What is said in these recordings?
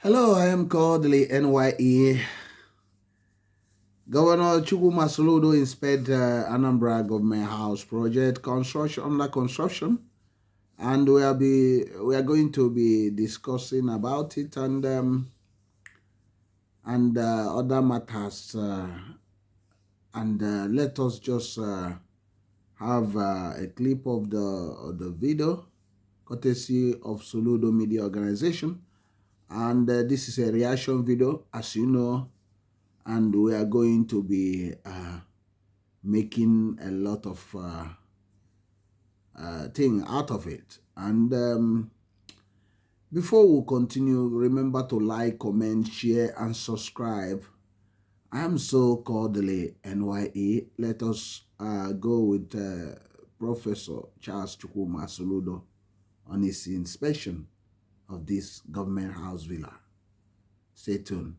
Hello, I am Kodili-nye. Governor Gov.Soludo inspect Anambra Government House project construction under construction, and we are going to be discussing about it and other matters. Let us just have a clip of the video, courtesy of Soludo Media Organization, and this is a reaction video, as you know. And we are going to be making a lot of thing out of it. And before we continue, remember to like, comment, share, and subscribe. I am so Kodili-nye. Let us go with Professor Charles Soludo on his inspection of this government house villa. Stay tuned.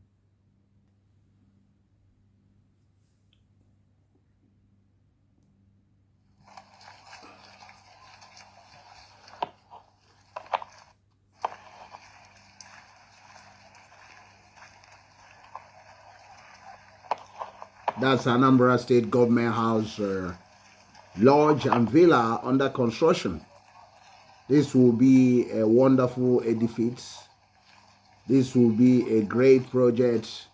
That's Anambra State Government House Lodge and Villa under construction. This will be a wonderful edifice. This will be a great project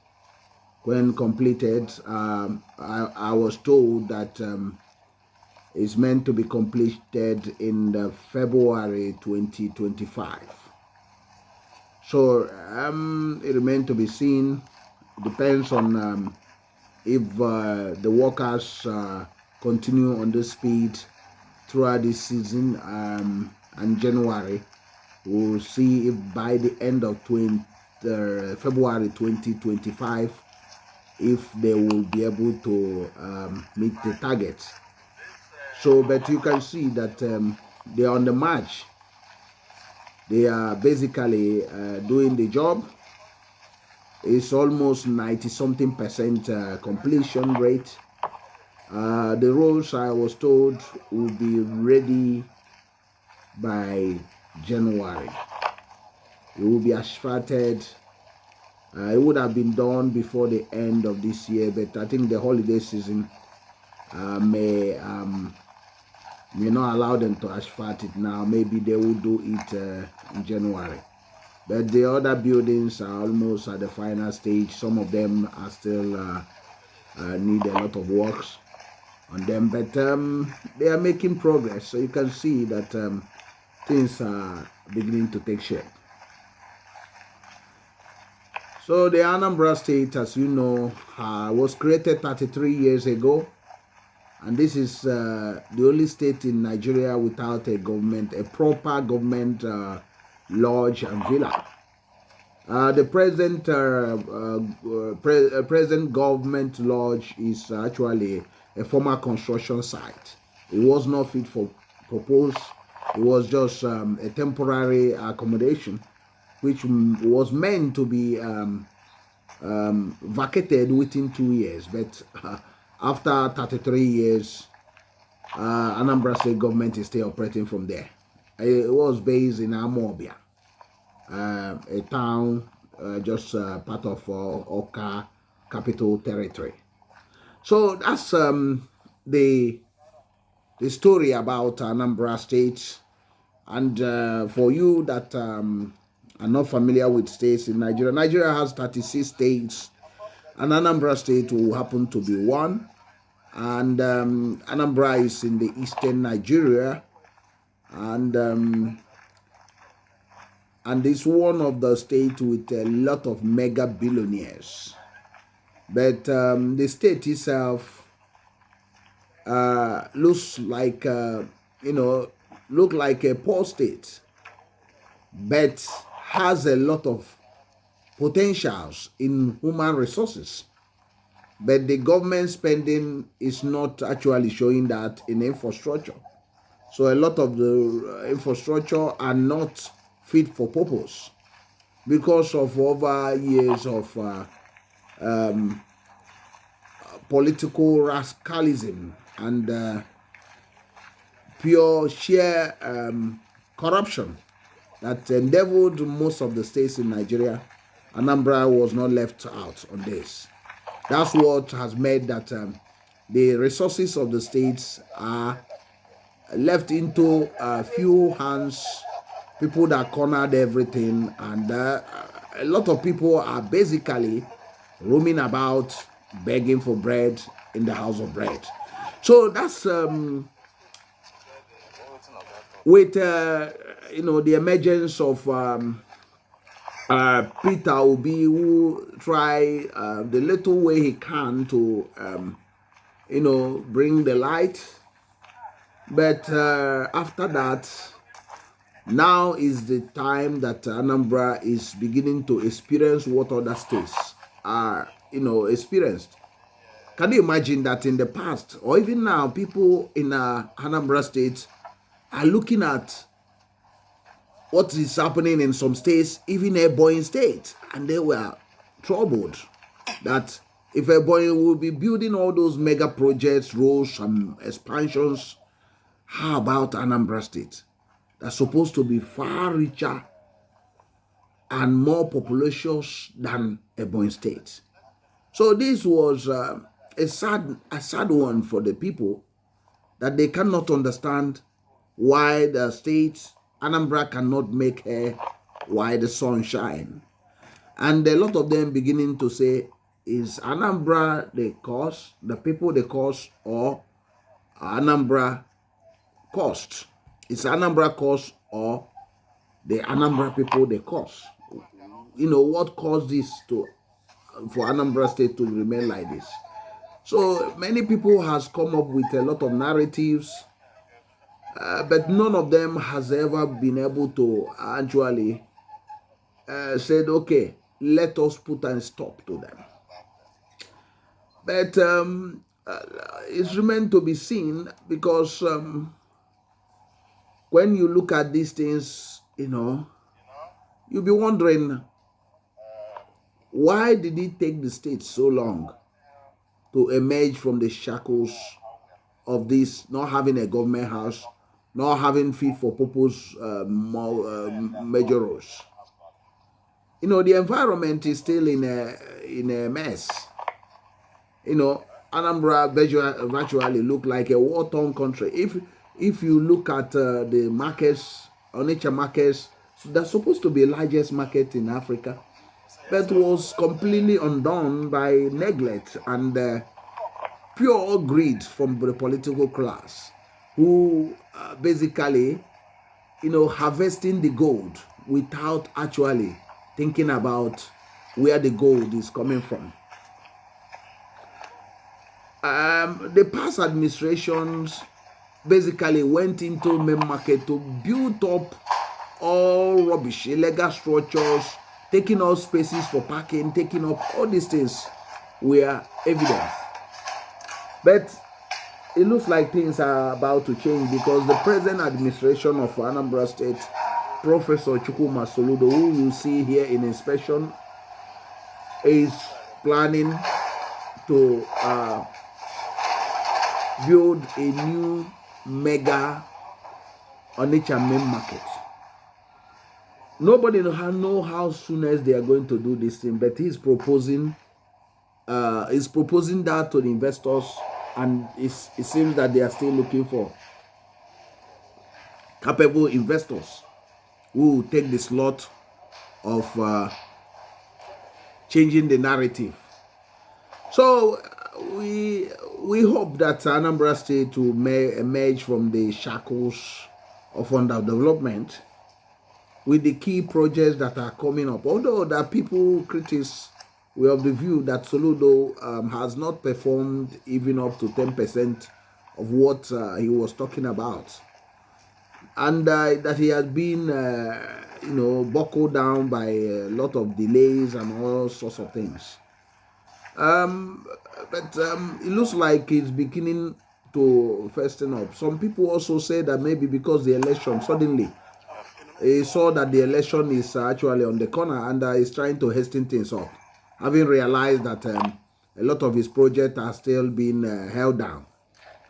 when completed. I was told that it's meant to be completed in the February 2025. So it remains to be seen. Depends on if the workers continue on this speed throughout this season and January. We'll see if by the end of February 2025, if they will be able to meet the targets. So, but you can see that they are on the march. They are basically doing the job. It's almost 90-something% completion rate. The roads, I was told, will be ready by January. It will be asphalted. It would have been done before the end of this year, but I think the holiday season may not allow them to asphalt it now. Maybe they will do it in January. But the other buildings are almost at the final stage. Some of them are still need a lot of works on them, but they are making progress. So you can see that things are beginning to take shape. So the Anambra State, as you know, was created 33 years ago. And this is the only state in Nigeria without a proper government lodge and villa. The present government lodge is actually a former construction site. It was not fit for purpose. It was just a temporary accommodation, which was meant to be vacated within 2 years. But after 33 years, Anambra State government is still operating from there. It was based in Amobia, a town just part of Oka Capital Territory. So that's the story about Anambra State. And for you that are not familiar with states in Nigeria, Nigeria has 36 states, and Anambra State will happen to be one. And Anambra is in the eastern Nigeria, and it's one of the states with a lot of mega billionaires. But the state itself looks like look like a poor state, but has a lot of potentials in human resources. But the government spending is not actually showing that in infrastructure. So a lot of the infrastructure are not fit for purpose because of over years of political rascalism and pure sheer corruption that endeavored most of the states in Nigeria Anambra was not left out on this. That's what has made that the resources of the states are left into a few hands, people that cornered everything, and a lot of people are basically roaming about begging for bread in the house of bread. So that's with the emergence of Peter Obi, who try the little way he can to bring the light. But after that, now is the time that Anambra is beginning to experience what other states are, experienced. Can you imagine that in the past, or even now, people in Anambra State are looking at what is happening in some states, even Ebonyi State, and they were troubled that if Ebonyi will be building all those mega projects, roads, and expansions, how about Anambra State? That's supposed to be far richer and more populous than Ebonyi State. So this was a sad one for the people, that they cannot understand why the state Anambra cannot make hay while the sun shine. And a lot of them beginning to say, is Anambra the cause, the people the cause, or Anambra cost? Is Anambra cause or the Anambra people the cause? What caused this for Anambra State to remain like this? So many people has come up with a lot of narratives, but none of them has ever been able to actually said, okay, let us put a stop to them. But it's remained to be seen, because when you look at these things, you'll be wondering, why did it take the state so long to emerge from the shackles of this, not having a government house, not having fit for purpose major roads? The environment is still in a mess. Anambra virtually look like a war-torn country. If you look at the markets, Onitsha markets, so they're supposed to be the largest market in Africa, but was completely undone by neglect and pure greed from the political class, who basically, harvesting the gold without actually thinking about where the gold is coming from. The past administrations basically went into main market to build up all rubbish, illegal structures, taking out spaces for parking, taking up all these things were evident. But it looks like things are about to change, because the present administration of Anambra State, Professor Gov.Soludo, who you see here in inspection, is planning to build a new mega Onitsha main market. Nobody know how soon as they are going to do this thing, but he's proposing that to the investors, and it seems that they are still looking for capable investors who will take the slot of changing the narrative. So we hope that Anambra State will emerge from the shackles of underdevelopment with the key projects that are coming up. Although there are critics were of the view that Soludo has not performed even up to 10% of what he was talking about, and that he has been buckled down by a lot of delays and all sorts of things. But it looks like it's beginning to fasten up. Some people also say that maybe because the election suddenly he saw that the election is actually on the corner, and is trying to hasten things up, having realized that a lot of his projects are still being held down.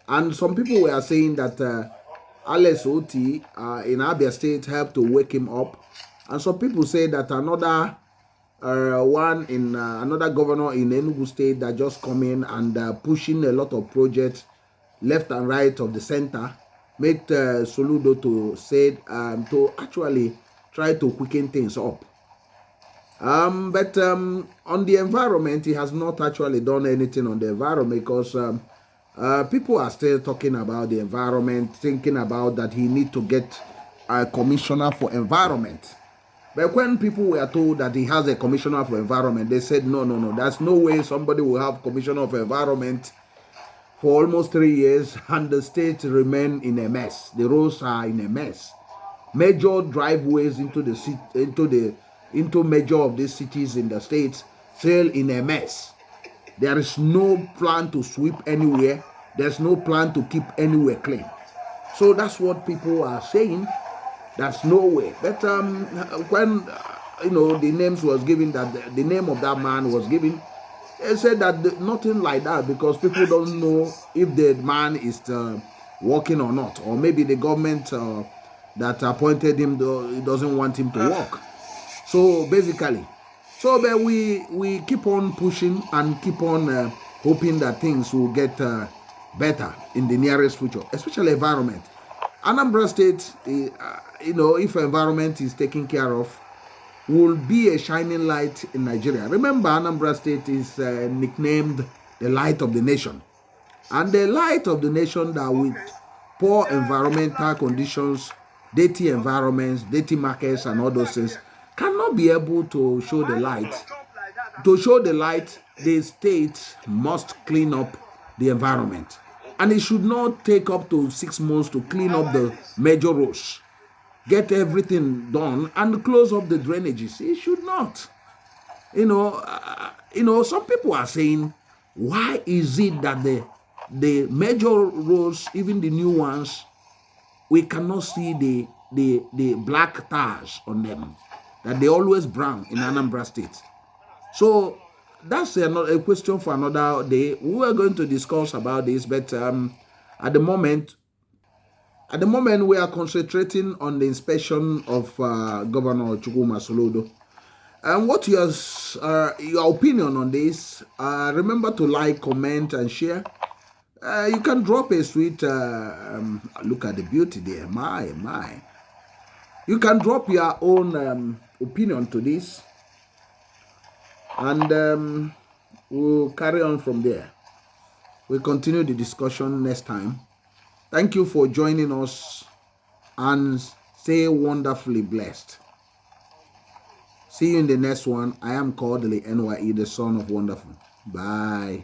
And some people were saying that Alex Oti in Abia State helped to wake him up, and some people say that another one in another governor in Enugu State that just come in and pushing a lot of projects left and right of the center, made Soludo to say to actually try to quicken things up. But on the environment, he has not actually done anything on the environment because people are still talking about the environment, thinking about that he need to get a commissioner for environment. But when people were told that he has a commissioner for environment, they said, no, there's no way somebody will have commissioner of environment for almost 3 years and the state remain in a mess. The roads are in a mess. Major driveways into major of these cities in the states still in a mess. There is no plan to sweep anywhere. There's no plan to keep anywhere clean. So that's what people are saying. That's no way. But when the names was given, that the name of that man was given, they said that nothing like that, because people don't know if the man is working or not, or maybe the government that appointed him doesn't want him to work. So basically, but we keep on pushing and keep on hoping that things will get better in the nearest future, especially environment. Anambra State, if environment is taken care of, will be a shining light in Nigeria. Remember, Anambra State is nicknamed the light of the nation. And the light of the nation that with poor environmental conditions, dirty environments, dirty markets, and all those things, cannot be able to show the light. To show the light, the state must clean up the environment. And it should not take up to 6 months to clean up the major roads. Get everything done and close up the drainages. It should not. Some people are saying, why is it that the major roads, even the new ones, we cannot see the black tars on them, that they always brown in Anambra State? So that's a question for another day. We are going to discuss about this, but at the moment, we are concentrating on the inspection of Governor Gov.Soludo. And what your opinion on this? Remember to like, comment, and share. You can drop a sweet. Look at the beauty there. My. You can drop your own opinion to this, and we'll carry on from there. We'll continue the discussion next time. Thank you for joining us, and stay wonderfully blessed. See you in the next one. I am Kodili-nye, the son of wonderful. Bye.